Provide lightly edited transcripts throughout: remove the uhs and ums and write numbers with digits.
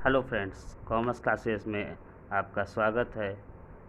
Hello friends, commerce classes में आपका स्वागत है।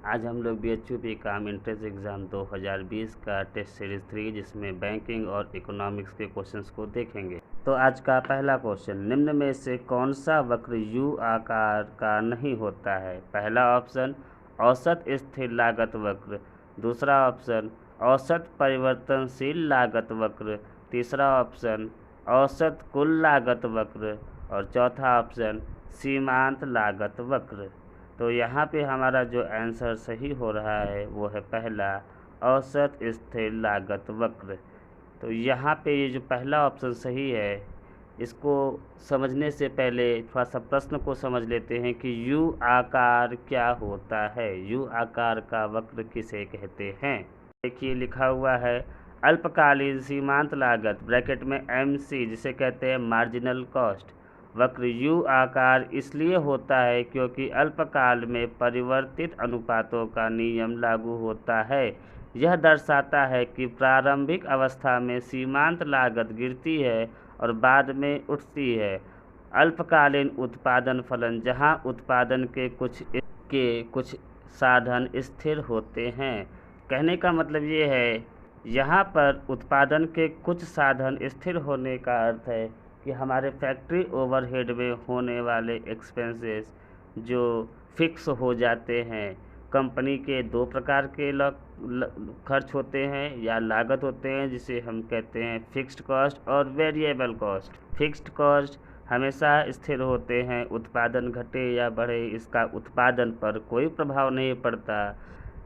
आज हम लोग BHUP काम एंट्रेंस एग्ज़ाम 2020 का टेस्ट सीरीज़ 3 जिसमें बैंकिंग और इकोनॉमिक्स के क्वेश्चंस को देखेंगे। तो आज का पहला क्वेश्चन, निम्न में से कौन सा वक्र U आकार का नहीं होता है? पहला ऑप्शन औसत स्थिर लागत वक्र, दूसरा ऑप्शन औसत परिवर्तनशील लागत वक्र, तीसरा ऑप्शन औसत कुल लागत वक्र और चौथा ऑप्शन सीमांत लागत वक्र। तो यहाँ पे हमारा जो आंसर सही हो रहा है वो है पहला औसत स्थिर लागत वक्र। तो यहाँ पे ये जो पहला ऑप्शन सही है, इसको समझने से पहले थोड़ा सा प्रश्न को समझ लेते हैं कि U आकार क्या होता है। U आकार का वक्र किसे कहते हैं? देखिए लिखा हुआ है अल्पकालीन सीमांत लागत ब्रैकेट में MC, जिसे कहते हैं मार्जिनल कॉस्ट। वक्र U आकार इसलिए होता है क्योंकि अल्पकाल में परिवर्तित अनुपातों का नियम लागू होता है। यह दर्शाता है कि प्रारंभिक अवस्था में सीमांत लागत गिरती है और बाद में उठती है। अल्पकालीन उत्पादन फलन, जहां उत्पादन के कुछ साधन स्थिर होते हैं। कहने का मतलब ये है, यहाँ पर उत्पादन के कुछ साधन स्थिर होने का अर्थ है कि हमारे फैक्ट्री ओवरहेड में होने वाले एक्सपेंसेस जो फिक्स हो जाते हैं। कंपनी के दो प्रकार के खर्च होते हैं या लागत होते हैं, जिसे हम कहते हैं फिक्स्ड कॉस्ट और वेरिएबल कॉस्ट। फिक्स्ड कॉस्ट हमेशा स्थिर होते हैं, उत्पादन घटे या बढ़े इसका उत्पादन पर कोई प्रभाव नहीं पड़ता।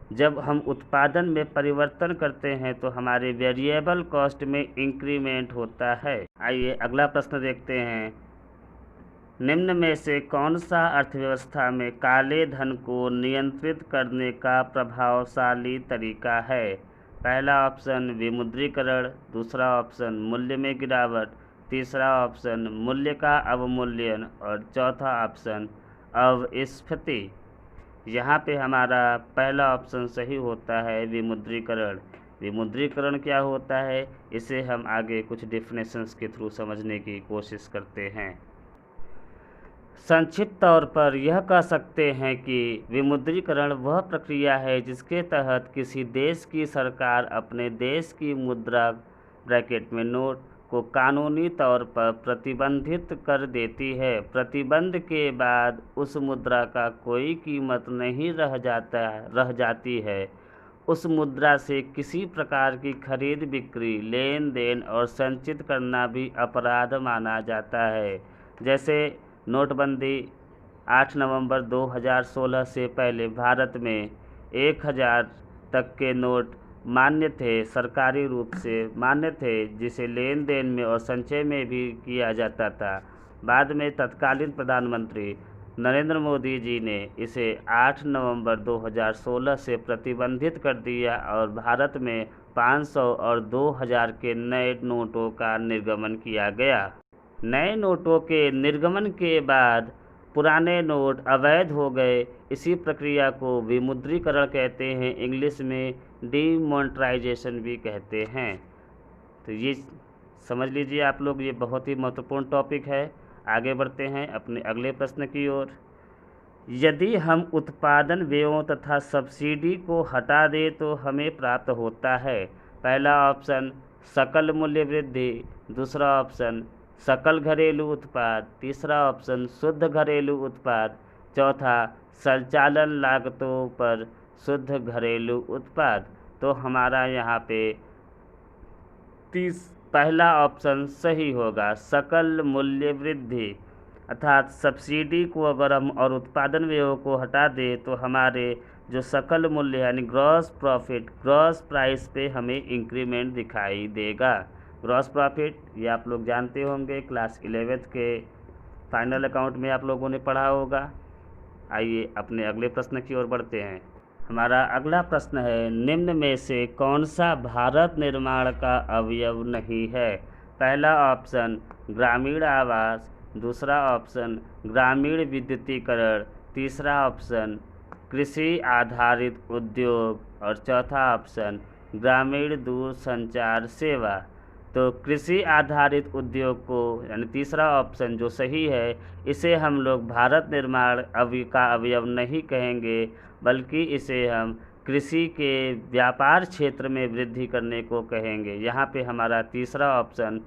जब हम उत्पादन में परिवर्तन करते हैं तो हमारे वेरिएबल कॉस्ट में इंक्रीमेंट होता है। आइए अगला प्रश्न देखते हैं। निम्न में से कौन सा अर्थव्यवस्था में काले धन को नियंत्रित करने का प्रभावशाली तरीका है? पहला ऑप्शन विमुद्रीकरण, दूसरा ऑप्शन मूल्य में गिरावट, तीसरा ऑप्शन मूल्य का अवमूल्यन और चौथा ऑप्शन अपस्फीति। यहाँ पे हमारा पहला ऑप्शन सही होता है विमुद्रीकरण। विमुद्रीकरण क्या होता है, इसे हम आगे कुछ डेफिनेशंस के थ्रू समझने की कोशिश करते हैं। संक्षिप्त तौर पर यह कह सकते हैं कि विमुद्रीकरण वह प्रक्रिया है जिसके तहत किसी देश की सरकार अपने देश की मुद्रा ब्रैकेट में नोट को कानूनी तौर पर प्रतिबंधित कर देती है। प्रतिबंध के बाद उस मुद्रा का कोई कीमत नहीं रह जाती है। उस मुद्रा से किसी प्रकार की खरीद बिक्री, लेन देन और संचित करना भी अपराध माना जाता है। जैसे नोटबंदी 8 नवंबर 2016 से पहले भारत में 1000 तक के नोट मान्य थे, सरकारी रूप से मान्य थे, जिसे लेन देन में और संचय में भी किया जाता था। बाद में तत्कालीन प्रधानमंत्री नरेंद्र मोदी जी ने इसे 8 नवंबर 2016 से प्रतिबंधित कर दिया और भारत में 500 और 2000 के नए नोटों का निर्गमन किया गया। नए नोटों के निर्गमन के बाद पुराने नोट अवैध हो गए। इसी प्रक्रिया को विमुद्रीकरण कहते हैं, इंग्लिश में डीमोनेटाइजेशन भी कहते हैं। तो ये समझ लीजिए आप लोग, ये बहुत ही महत्वपूर्ण टॉपिक है। आगे बढ़ते हैं अपने अगले प्रश्न की ओर। यदि हम उत्पादन व्ययों तथा सब्सिडी को हटा दें तो हमें प्राप्त होता है। पहला ऑप्शन सकल मूल्य वृद्धि, दूसरा ऑप्शन सकल घरेलू उत्पाद, तीसरा ऑप्शन शुद्ध घरेलू उत्पाद, चौथा संचालन लागतों पर शुद्ध घरेलू उत्पाद। तो हमारा यहाँ पे पहला ऑप्शन सही होगा, सकल मूल्य वृद्धि। अर्थात सब्सिडी को अगर हम और उत्पादन व्ययों को हटा दें तो हमारे जो सकल मूल्य यानी ग्रॉस प्रॉफिट, ग्रॉस प्राइस पे हमें इंक्रीमेंट दिखाई देगा। ग्रॉस प्रॉफिट ये आप लोग जानते होंगे, क्लास 11th के फाइनल अकाउंट में आप लोगों ने पढ़ा होगा। आइए अपने अगले प्रश्न की ओर बढ़ते हैं। हमारा अगला प्रश्न है, निम्न में से कौन सा भारत निर्माण का अवयव नहीं है? पहला ऑप्शन ग्रामीण आवास, दूसरा ऑप्शन ग्रामीण विद्युतीकरण, तीसरा ऑप्शन कृषि आधारित उद्योग और चौथा ऑप्शन ग्रामीण दूरसंचार सेवा। तो कृषि आधारित उद्योग को यानी तीसरा ऑप्शन जो सही है, इसे हम लोग भारत निर्माण का अवयव नहीं कहेंगे, बल्कि इसे हम कृषि के व्यापार क्षेत्र में वृद्धि करने को कहेंगे। यहाँ पे हमारा तीसरा ऑप्शन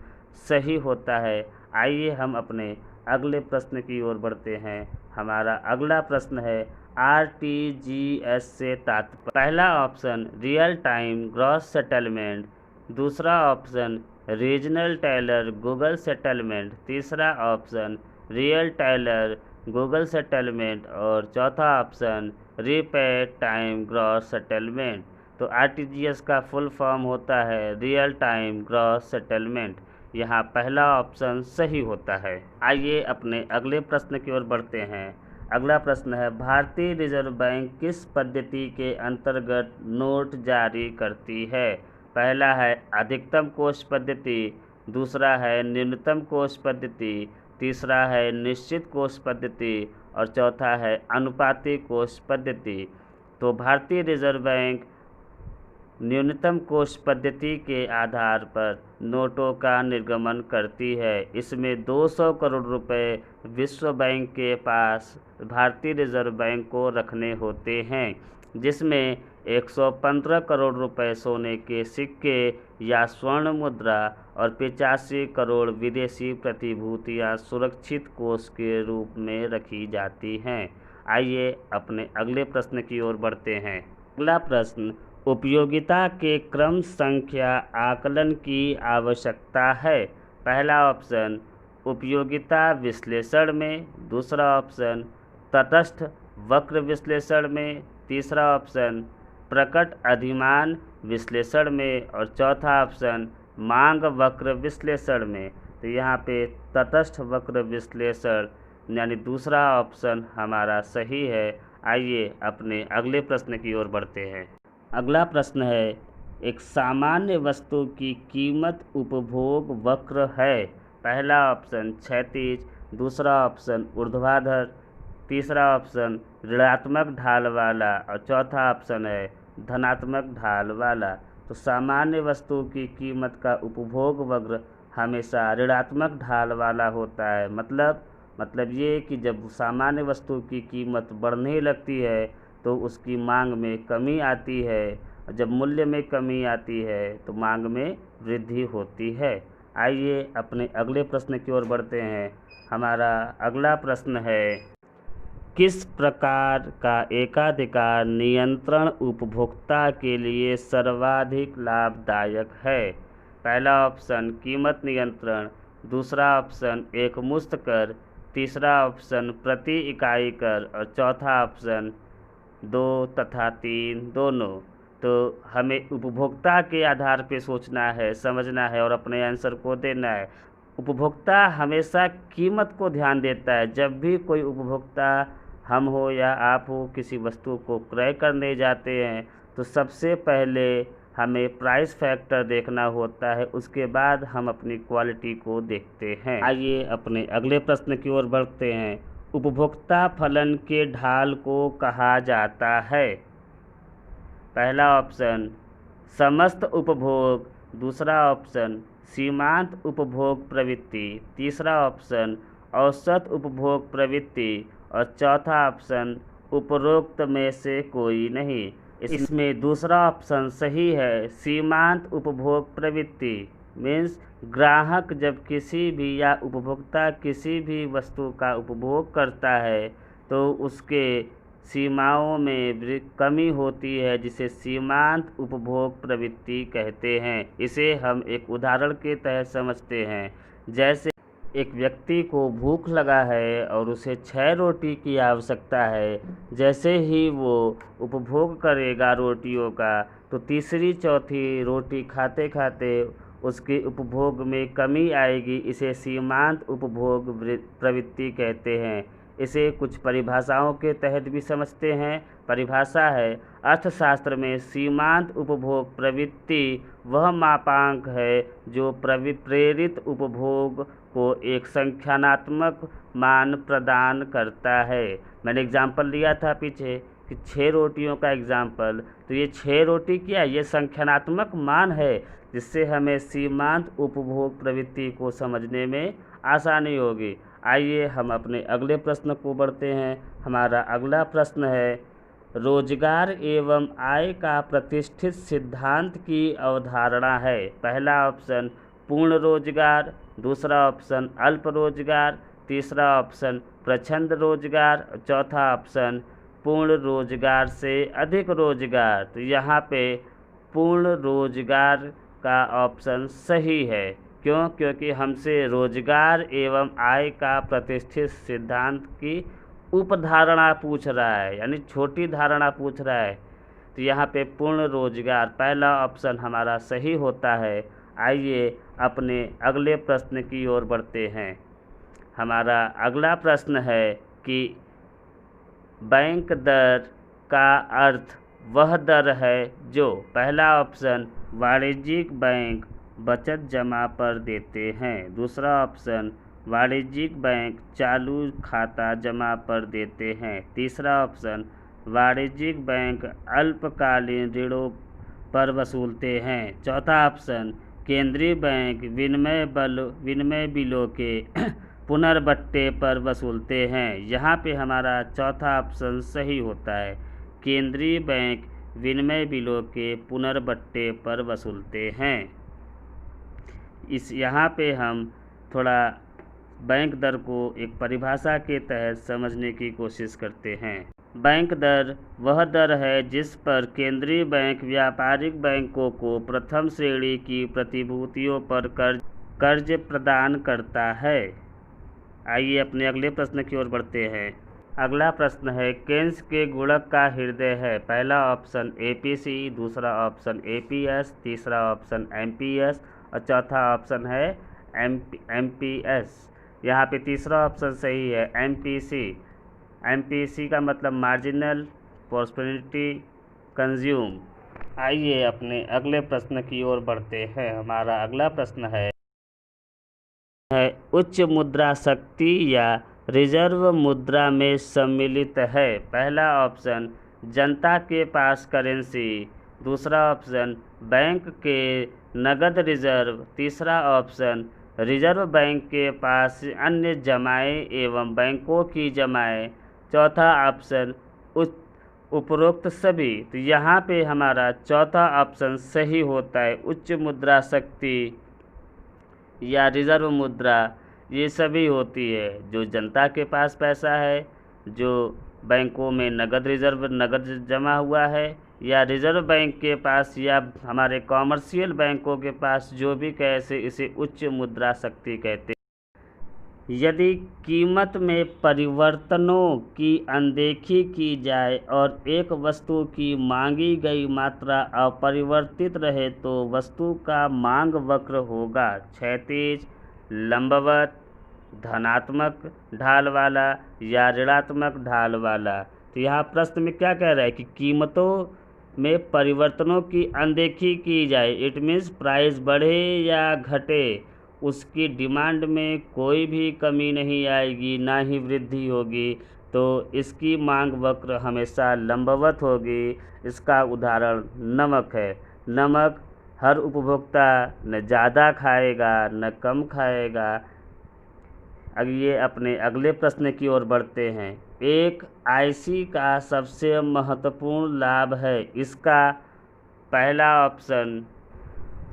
सही होता है। आइए हम अपने अगले प्रश्न की ओर बढ़ते हैं। हमारा अगला प्रश्न है RTGS से तात्पर्य। पहला option real time gross settlement, दूसरा option regional teller Google settlement, तीसरा option real teller Google settlement और चौथा option rapid time gross settlement. तो RTGS का फुल फॉर्म होता है रियल टाइम ग्रॉस सेटलमेंट। यहाँ पहला ऑप्शन सही होता है। आइए अपने अगले प्रश्न की ओर बढ़ते हैं। अगला प्रश्न है भारतीय रिजर्व बैंक किस पद्धति के अंतर्गत नोट जारी करती है। पहला है अधिकतम कोष पद्धति, दूसरा है न्यूनतम कोष पद्धति, तीसरा है निश्चित कोष पद्धति और चौथा है अनुपातिक कोष पद्धति। तो भारतीय रिजर्व बैंक न्यूनतम कोष पद्धति के आधार पर नोटों का निर्गमन करती है। इसमें 200 करोड़ रुपए विश्व बैंक के पास भारतीय रिजर्व बैंक को रखने होते हैं, जिसमें 115 करोड़ रुपए सोने के सिक्के या स्वर्ण मुद्रा और 85 करोड़ विदेशी प्रतिभूतियां सुरक्षित कोष के रूप में रखी जाती हैं। आइए अपने अगले प्रश्न की ओर बढ़ते हैं। अगला प्रश्न उपयोगिता के क्रम संख्या आकलन की आवश्यकता है। पहला ऑप्शन उपयोगिता विश्लेषण में, दूसरा ऑप्शन तटस्थ वक्र विश्लेषण में, तीसरा ऑप्शन प्रकट अधिमान विश्लेषण में और चौथा ऑप्शन मांग वक्र विश्लेषण में। तो यहाँ पे तटस्थ वक्र विश्लेषण यानी दूसरा ऑप्शन हमारा सही है। आइए अपने अगले प्रश्न की ओर बढ़ते हैं। अगला प्रश्न है एक सामान्य वस्तु की कीमत उपभोग वक्र है। पहला ऑप्शन क्षैतिज, दूसरा ऑप्शन ऊर्ध्वाधर, तीसरा ऑप्शन ऋणात्मक ढाल वाला और चौथा ऑप्शन है धनात्मक ढाल वाला। तो सामान्य वस्तु की कीमत का उपभोग वक्र हमेशा ऋणात्मक ढाल वाला होता है। मतलब ये कि जब सामान्य वस्तु की कीमत बढ़ने लगती है तो उसकी मांग में कमी आती है, और जब मूल्य में कमी आती है तो मांग में वृद्धि होती है। आइए अपने अगले प्रश्न की ओर बढ़ते हैं। हमारा अगला प्रश्न है किस प्रकार का एकाधिकार नियंत्रण उपभोक्ता के लिए सर्वाधिक लाभदायक है। पहला ऑप्शन कीमत नियंत्रण, दूसरा ऑप्शन एकमुश्त कर, तीसरा ऑप्शन प्रति इकाई कर और चौथा ऑप्शन 2 तथा 3 दोनों। तो हमें उपभोक्ता के आधार पे सोचना है, समझना है और अपने आंसर को देना है। उपभोक्ता हमेशा कीमत को ध्यान देता है। जब भी कोई उपभोक्ता, हम हो या आप हो, किसी वस्तु को क्रय करने जाते हैं तो सबसे पहले हमें प्राइस फैक्टर देखना होता है, उसके बाद हम अपनी क्वालिटी को देखते हैं। आइए अपने अगले प्रश्न की ओर बढ़ते हैं। उपभोक्ता फलन के ढाल को कहा जाता है। पहला ऑप्शन समस्त उपभोग, दूसरा ऑप्शन सीमांत उपभोग प्रवृत्ति, तीसरा ऑप्शन औसत उपभोग प्रवृत्ति और चौथा ऑप्शन उपरोक्त में से कोई नहीं। इसमें दूसरा ऑप्शन सही है, सीमांत उपभोग प्रवृत्ति। मीन्स ग्राहक जब किसी भी या उपभोक्ता किसी भी वस्तु का उपभोग करता है तो उसके सीमाओं में कमी होती है, जिसे सीमांत उपभोग प्रवृत्ति कहते हैं। इसे हम एक उदाहरण के तहत समझते हैं। जैसे एक व्यक्ति को भूख लगा है और उसे 6 रोटी की आवश्यकता है। जैसे ही वो उपभोग करेगा रोटियों का तो तीसरी चौथी रोटी खाते खाते उसके उपभोग में कमी आएगी। इसे सीमांत उपभोग प्रवृत्ति कहते हैं। इसे कुछ परिभाषाओं के तहत भी समझते हैं। परिभाषा है अर्थशास्त्र में सीमांत उपभोग प्रवृत्ति वह मापांक है जो प्रेरित उपभोग को एक संख्यात्मक मान प्रदान करता है। मैंने एग्जाम्पल लिया था पीछे कि 6 रोटियों का एग्जाम्पल, तो ये 6 रोटी क्या है, ये संख्यात्मक मान है जिससे हमें सीमांत उपभोग प्रवृत्ति को समझने में आसानी होगी। आइए हम अपने अगले प्रश्न को बढ़ते हैं। हमारा अगला प्रश्न है, रोजगार एवं आय का प्रतिष्ठित सिद्धांत की अवधारणा है। पहला ऑप्शन पूर्ण रोजगार, दूसरा ऑप्शन अल्प रोजगार, तीसरा ऑप्शन प्रच्छन्न रोजगार, चौथा ऑप्शन पूर्ण रोजगार से अधिक रोजगार। तो यहाँ पे पूर्ण रोजगार का ऑप्शन सही है। क्यों? क्योंकि हमसे रोजगार एवं आय का प्रतिष्ठित सिद्धांत की उपधारणा पूछ रहा है, यानी छोटी धारणा पूछ रहा है। तो यहाँ पे पूर्ण रोजगार पहला ऑप्शन हमारा सही होता है। आइए अपने अगले प्रश्न की ओर बढ़ते हैं। हमारा अगला प्रश्न है कि बैंक दर का अर्थ वह दर है जो, पहला ऑप्शन वाणिज्यिक बैंक बचत जमा पर देते हैं, दूसरा ऑप्शन वाणिज्यिक बैंक चालू खाता जमा पर देते हैं, तीसरा ऑप्शन वाणिज्यिक बैंक अल्पकालीन ऋणों पर वसूलते हैं, चौथा ऑप्शन केंद्रीय बैंक विनिमय बिलों के पुनर्बट्टे पर वसूलते हैं। यहाँ पे हमारा चौथा ऑप्शन सही होता है, केंद्रीय बैंक विनिमय बिलों के पुनर्बट्टे पर वसूलते हैं। यहाँ पे हम थोड़ा बैंक दर को एक परिभाषा के तहत समझने की कोशिश करते हैं। बैंक दर वह दर है जिस पर केंद्रीय बैंक व्यापारिक बैंकों को प्रथम श्रेणी की प्रतिभूतियों पर कर्ज प्रदान करता है। आइए अपने अगले प्रश्न की ओर बढ़ते हैं। अगला प्रश्न है, केन्स के गुणक का हृदय है। पहला ऑप्शन एपीसी, दूसरा ऑप्शन एपीएस, तीसरा ऑप्शन एमपीएस और चौथा ऑप्शन है एमपीएस। यहाँ पे तीसरा ऑप्शन सही है, एमपीसी। एमपीसी का मतलब मार्जिनल प्रॉस्पेरिटी कंज्यूम। आइए अपने अगले प्रश्न की ओर बढ़ते हैं। हमारा अगला प्रश्न है उच्च मुद्रा शक्ति या रिजर्व मुद्रा में सम्मिलित है। पहला ऑप्शन जनता के पास करेंसी, दूसरा ऑप्शन बैंक के नगद रिजर्व, तीसरा ऑप्शन रिजर्व बैंक के पास अन्य जमाएं एवं बैंकों की जमाएं, चौथा ऑप्शन उपरोक्त सभी। तो यहाँ पे हमारा चौथा ऑप्शन सही होता है, उच्च मुद्रा शक्ति या रिजर्व मुद्रा ये सभी होती है जो जनता के पास पैसा है, जो बैंकों में नगद जमा हुआ है, या रिजर्व बैंक के पास या हमारे कॉमर्शियल बैंकों के पास जो भी कैश है, इसे उच्च मुद्रा शक्ति कहते हैं। यदि कीमत में परिवर्तनों की अनदेखी की जाए और एक वस्तु की मांगी गई मात्रा अपरिवर्तित रहे तो वस्तु का मांग वक्र होगा क्षैतिज, लंबवत, धनात्मक ढाल वाला या ऋणात्मक ढाल वाला। तो यहाँ प्रश्न में क्या कह रहा है कि कीमतों में परिवर्तनों की अनदेखी की जाए, इट मीन्स प्राइस बढ़े या घटे, उसकी डिमांड में कोई भी कमी नहीं आएगी, ना ही वृद्धि होगी, तो इसकी मांग वक्र हमेशा लंबवत होगी। इसका उदाहरण नमक है। नमक हर उपभोक्ता न ज़्यादा खाएगा न कम खाएगा। आइए अपने अगले प्रश्न की ओर बढ़ते हैं। एक आईसी का सबसे महत्वपूर्ण लाभ है। इसका पहला ऑप्शन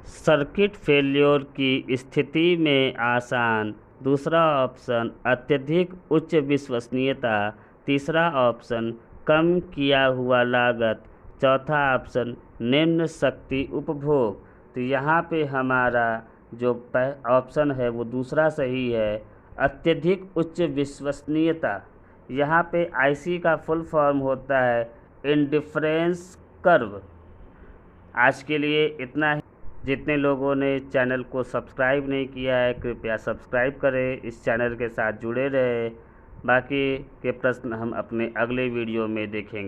सर्किट फेल्योर की स्थिति में आसान, दूसरा ऑप्शन अत्यधिक उच्च विश्वसनीयता, तीसरा ऑप्शन कम किया हुआ लागत, चौथा ऑप्शन निम्न शक्ति उपभोग। तो यहाँ पे हमारा जो ऑप्शन है वो दूसरा सही है, अत्यधिक उच्च विश्वसनीयता। यहाँ पे आईसी का फुल फॉर्म होता है इंडिफरेंस कर्व। आज के लिए इतना ही। जितने लोगों ने चैनल को सब्सक्राइब नहीं किया है कृपया सब्सक्राइब करें, इस चैनल के साथ जुड़े रहें। बाकी के प्रश्न हम अपने अगले वीडियो में देखेंगे।